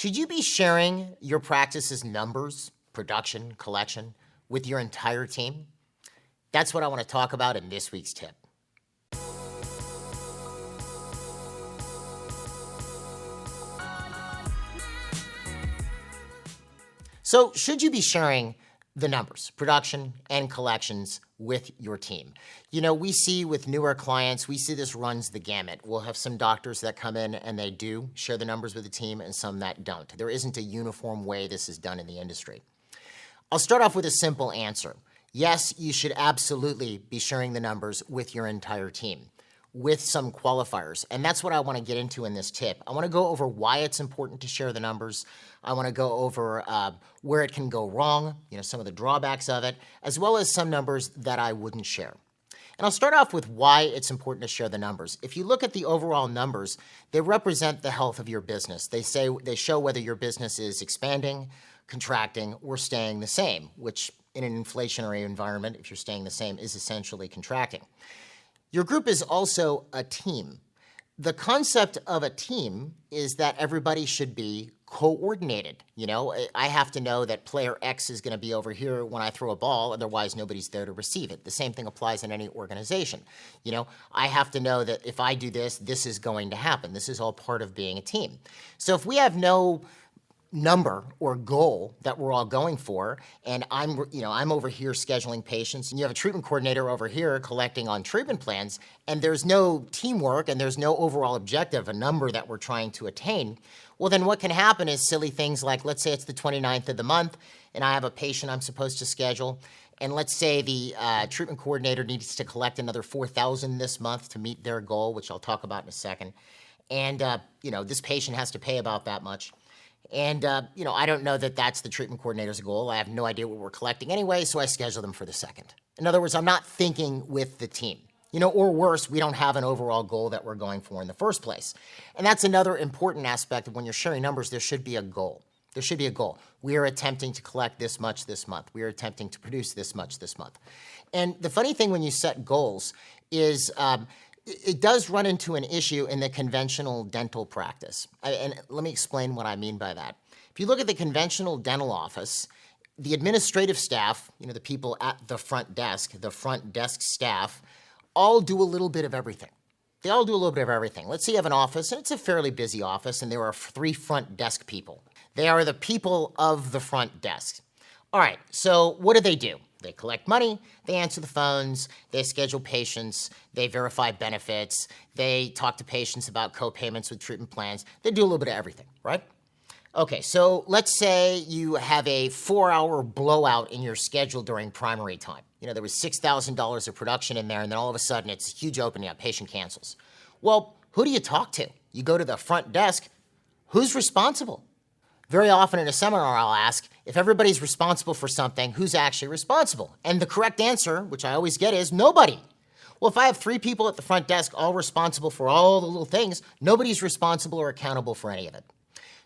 Should you be sharing your practice's numbers, production, collection with your entire team? That's what I want to talk about in this week's tip. So, should you be sharing the numbers, production and collections with your team? You know, we see with newer clients, we see this runs the gamut. We'll have some doctors that come in and they do share the numbers with the team and some that don't. There isn't a uniform way this is done in the industry. I'll start off with a simple answer. Yes, you should absolutely be sharing the numbers with your entire team, with some qualifiers. And that's what I want to get into in this tip. I want to go over why it's important to share the numbers. I want to go over where it can go wrong, some of the drawbacks of it, as well as some numbers that I wouldn't share. And I'll start off with why it's important to share the numbers. If you look at the overall numbers, they represent the health of your business. They show whether your business is expanding, contracting, or staying the same, which in an inflationary environment, if you're staying the same, is essentially contracting. Your group is also a team. The concept of a team is that everybody should be coordinated. I have to know that player X is going to be over here when I throw a ball, otherwise nobody's there to receive it. The same thing applies in any organization. I have to know that if I do this, this is going to happen. This is all part of being a team. So if we have no number or goal that we're all going for, and I'm over here scheduling patients, and you have a treatment coordinator over here collecting on treatment plans, and there's no teamwork and there's no overall objective, a number that we're trying to attain, well, then what can happen is silly things like, let's say it's the 29th of the month, and I have a patient I'm supposed to schedule, and let's say the treatment coordinator needs to collect another $4,000 this month to meet their goal, which I'll talk about in a second, and this patient has to pay about that much. And, I don't know that that's the treatment coordinator's goal. I have no idea what we're collecting anyway, so I schedule them for the second. In other words, I'm not thinking with the team. Or worse, we don't have an overall goal that we're going for in the first place. And that's another important aspect of when you're sharing numbers, there should be a goal. There should be a goal. We are attempting to collect this much this month. We are attempting to produce this much this month. And the funny thing when you set goals is it does run into an issue in the conventional dental practice. And let me explain what I mean by that. If you look at the conventional dental office, the administrative staff, the people at the front desk staff, all do a little bit of everything. They all do a little bit of everything. Let's say you have an office, and it's a fairly busy office, and there are 3 front desk people. They are the people of the front desk. All right, so what do? They collect money, they answer the phones, they schedule patients, they verify benefits, they talk to patients about co-payments with treatment plans. They do a little bit of everything, right? Okay, so let's say you have a 4-hour blowout in your schedule during primary time. There was $6,000 of production in there, and then all of a sudden it's a huge opening up, patient cancels. Well, who do you talk to? You go to the front desk. Who's responsible? Very often in a seminar, I'll ask, if everybody's responsible for something, who's actually responsible? And the correct answer, which I always get, is nobody. Well, if I have 3 people at the front desk all responsible for all the little things, nobody's responsible or accountable for any of it.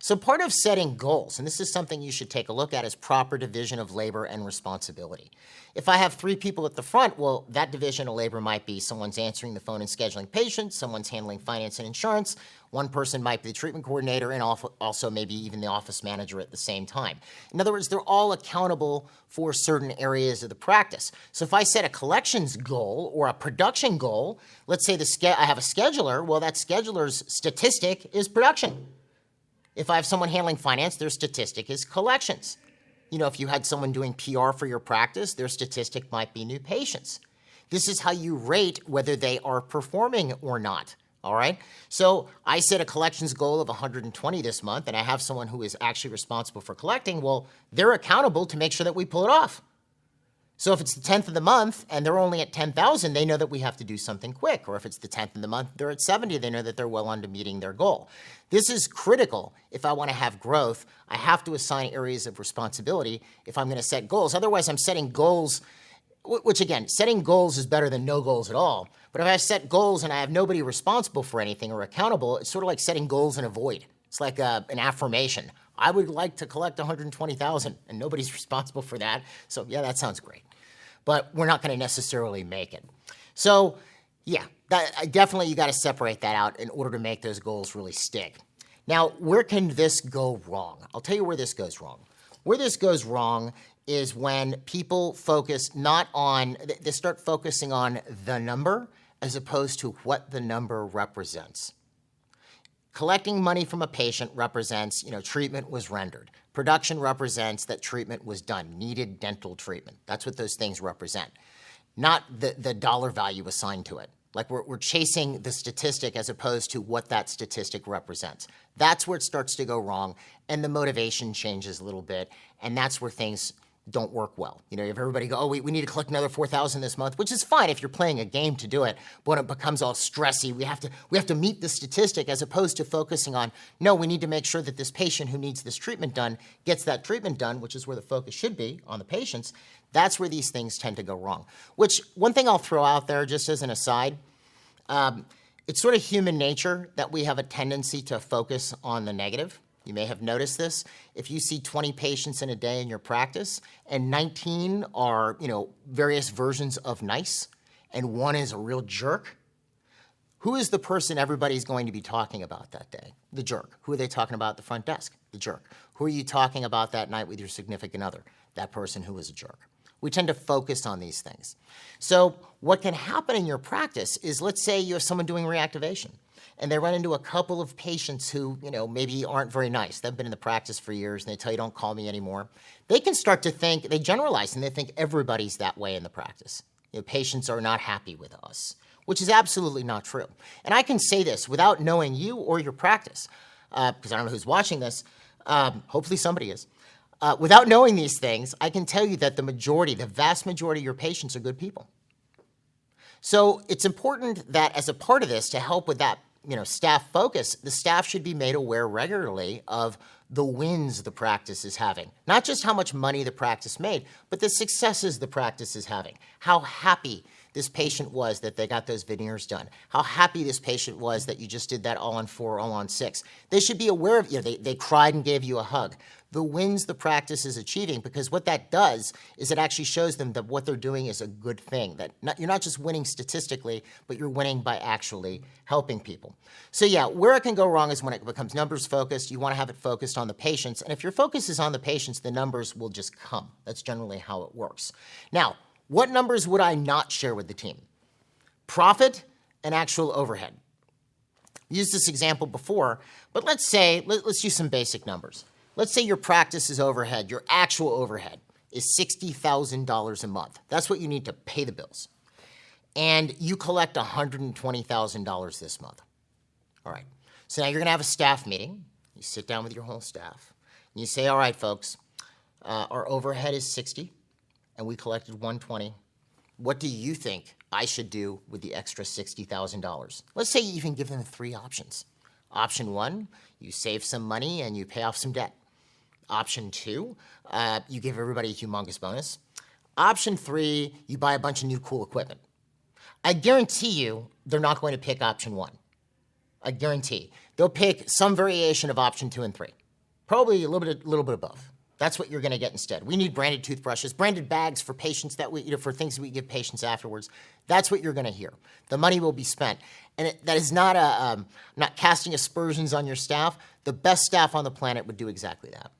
So part of setting goals, and this is something you should take a look at, is proper division of labor and responsibility. If I have 3 people at the front, well, that division of labor might be someone's answering the phone and scheduling patients, someone's handling finance and insurance, one person might be the treatment coordinator, and also maybe even the office manager at the same time. In other words, they're all accountable for certain areas of the practice. So if I set a collections goal or a production goal, let's say I have a scheduler, well, that scheduler's statistic is production. If I have someone handling finance, their statistic is collections. If you had someone doing PR for your practice, their statistic might be new patients. This is how you rate whether they are performing or not, all right? So I set a collections goal of 120 this month, and I have someone who is actually responsible for collecting. Well, they're accountable to make sure that we pull it off. So if it's the 10th of the month and they're only at 10,000, they know that we have to do something quick. Or if it's the 10th of the month, they're at 70, they know that they're well on to meeting their goal. This is critical. If I want to have growth, I have to assign areas of responsibility if I'm going to set goals. Otherwise, I'm setting goals, which again, setting goals is better than no goals at all. But if I set goals and I have nobody responsible for anything or accountable, it's sort of like setting goals in a void. It's like an affirmation. I would like to collect 120,000, and nobody's responsible for that. So yeah, that sounds great. But we're not going to necessarily make it. So yeah, definitely you got to separate that out in order to make those goals really stick. Now, where can this go wrong? I'll tell you where this goes wrong. Where this goes wrong is when people focus not on, they start focusing on the number as opposed to what the number represents. Collecting money from a patient represents, treatment was rendered. Production represents that treatment was done, needed dental treatment. That's what those things represent, not the dollar value assigned to it. Like we're chasing the statistic as opposed to what that statistic represents. That's where it starts to go wrong, and the motivation changes a little bit, and that's where things don't work well. If everybody go, oh, we need to collect another $4,000 this month, which is fine if you're playing a game to do it, but when it becomes all stressy, we have to meet the statistic as opposed to focusing on, no, we need to make sure that this patient who needs this treatment done gets that treatment done, which is where the focus should be on the patients. That's where these things tend to go wrong. Which, one thing I'll throw out there just as an aside, it's sort of human nature that we have a tendency to focus on the negative. You may have noticed this. If you see 20 patients in a day in your practice and 19 are, various versions of nice and one is a real jerk, who is the person everybody's going to be talking about that day? The jerk. Who are they talking about at the front desk? The jerk. Who are you talking about that night with your significant other? That person who was a jerk. We tend to focus on these things. So what can happen in your practice is, let's say you have someone doing reactivation and they run into a couple of patients who, maybe aren't very nice. They've been in the practice for years and they tell you, don't call me anymore. They can start to think, they generalize and they think everybody's that way in the practice. Patients are not happy with us, which is absolutely not true. And I can say this without knowing you or your practice, because I don't know who's watching this. Hopefully somebody is. Without knowing these things, I can tell you that the vast majority of your patients are good people. So it's important that as a part of this, to help with that, staff focus, the staff should be made aware regularly of the wins the practice is having. Not just how much money the practice made, but the successes the practice is having. How happy this patient was that they got those veneers done. How happy this patient was that you just did that all on 4, all on 6. They should be aware of, they cried and gave you a hug. The wins the practice is achieving, because what that does is it actually shows them that what they're doing is a good thing, that you're not just winning statistically, but you're winning by actually helping people. So yeah, where it can go wrong is when it becomes numbers focused. You want to have it focused on the patients, and if your focus is on the patients, the numbers will just come. That's generally how it works. Now, what numbers would I not share with the team? Profit and actual overhead. I used this example before, but let's use some basic numbers. Let's say your practice's overhead, your actual overhead, is $60,000 a month. That's what you need to pay the bills. And you collect $120,000 this month. All right. So now you're going to have a staff meeting. You sit down with your whole staff. And you say, all right, folks, our overhead is 60, and we collected 120. What do you think I should do with the extra $60,000? Let's say you even give them 3 options. Option 1, you save some money and you pay off some debt. Option 2, you give everybody a humongous bonus. Option 3, you buy a bunch of new cool equipment. I guarantee you they're not going to pick option 1. I guarantee. They'll pick some variation of option 2 and 3. Probably a little bit above. That's what you're going to get instead. We need branded toothbrushes, branded bags for patients that for things that we give patients afterwards. That's what you're going to hear. The money will be spent. And that is not not casting aspersions on your staff. The best staff on the planet would do exactly that.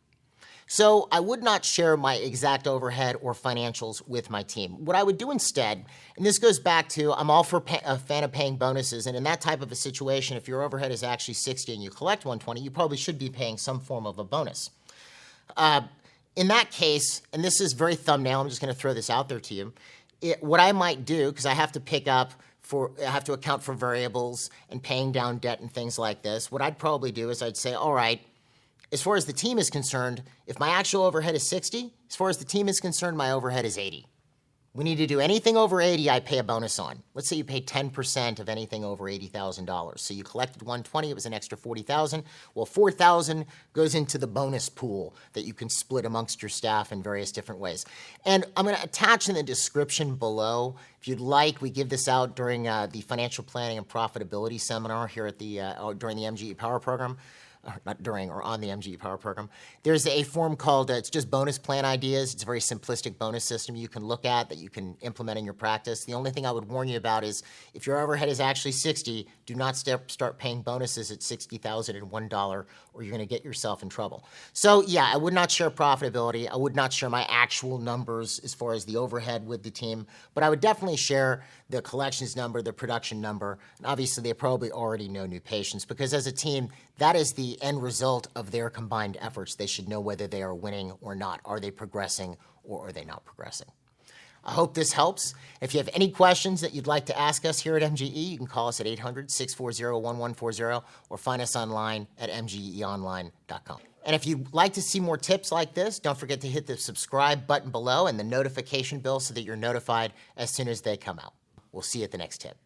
So I would not share my exact overhead or financials with my team. What I would do instead, and this goes back to, I'm all for a fan of paying bonuses, and in that type of a situation, if your overhead is actually 60 and you collect 120, you probably should be paying some form of a bonus. In that case, and this is very thumbnail, I'm just going to throw this out there to you, what I might do, because I have to account for variables and paying down debt and things like this, what I'd probably do is I'd say, all right, as far as the team is concerned, if my actual overhead is 60, as far as the team is concerned, my overhead is 80. We need to do anything over 80, I pay a bonus on. Let's say you pay 10% of anything over $80,000. So you collected 120, it was an extra 40,000. Well, 4,000 goes into the bonus pool that you can split amongst your staff in various different ways. And I'm going to attach in the description below, if you'd like, we give this out during the financial planning and profitability seminar here at during the MGE Power Program. not during or on the MGE Power Program. There's a form called, it's just bonus plan ideas. It's a very simplistic bonus system you can look at that you can implement in your practice. The only thing I would warn you about is if your overhead is actually 60, do not start paying bonuses at $60,001 or you're going to get yourself in trouble. So yeah, I would not share profitability. I would not share my actual numbers as far as the overhead with the team, but I would definitely share the collections number, the production number, and obviously they probably already know new patients because as a team, that is the end result of their combined efforts. They should know whether they are winning or not. Are they progressing or are they not progressing? I hope this helps. If you have any questions that you'd like to ask us here at MGE, you can call us at 800-640-1140 or find us online at mgeonline.com. And if you'd like to see more tips like this, don't forget to hit the subscribe button below and the notification bell so that you're notified as soon as they come out. We'll see you at the next tip.